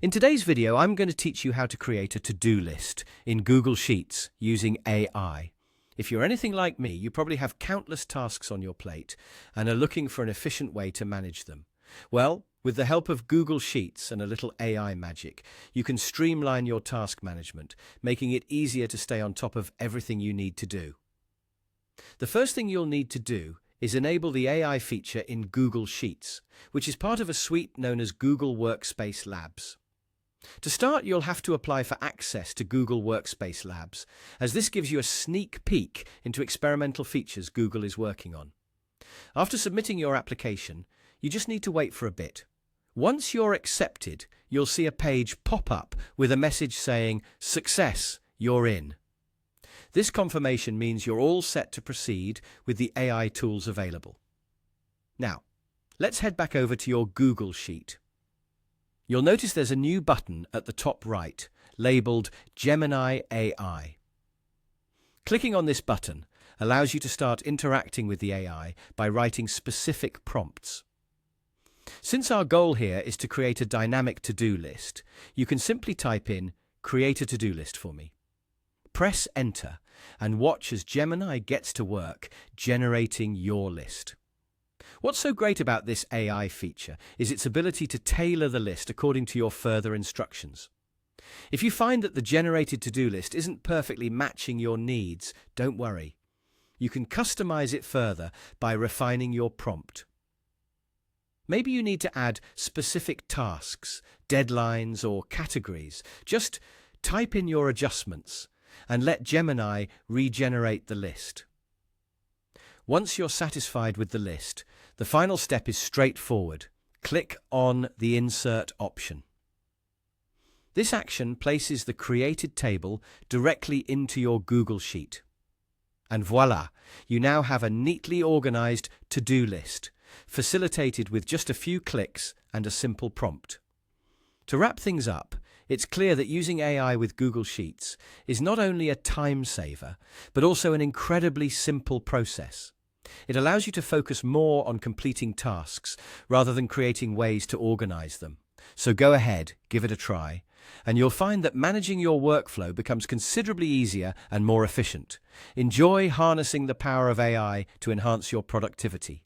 In today's video, I'm going to teach you how to create a to-do list in Google Sheets using AI. If you're anything like me, you probably have countless tasks on your plate and are looking for an efficient way to manage them. Well, with the help of Google Sheets and a little AI magic, you can streamline your task management, making it easier to stay on top of everything you need to do. The first thing you'll need to do is enable the AI feature in Google Sheets, which is part of a suite known as Google Workspace Labs. To start, you'll have to apply for access to Google Workspace Labs, as this gives you a sneak peek into experimental features Google is working on. After submitting your application, you just need to wait for a bit. Once you're accepted, you'll see a page pop up with a message saying, "Success, you're in." This confirmation means you're all set to proceed with the AI tools available. Now, let's head back over to your Google Sheet. You'll notice there's a new button at the top right, labeled Gemini AI. Clicking on this button allows you to start interacting with the AI by writing specific prompts. Since our goal here is to create a dynamic to-do list, you can simply type in, "Create a to-do list for me." Press Enter and watch as Gemini gets to work generating your list. What's so great about this AI feature is its ability to tailor the list according to your further instructions. If you find that the generated to-do list isn't perfectly matching your needs, don't worry. You can customize it further by refining your prompt. Maybe you need to add specific tasks, deadlines, or categories. Just type in your adjustments and let Gemini regenerate the list. Once you're satisfied with the list, the final step is straightforward. Click on the Insert option. This action places the created table directly into your Google Sheet. And voila, you now have a neatly organized to-do list, facilitated with just a few clicks and a simple prompt. To wrap things up, it's clear that using AI with Google Sheets is not only a time saver, but also an incredibly simple process. It allows you to focus more on completing tasks rather than creating ways to organize them. So go ahead, give it a try, and you'll find that managing your workflow becomes considerably easier and more efficient. Enjoy harnessing the power of AI to enhance your productivity.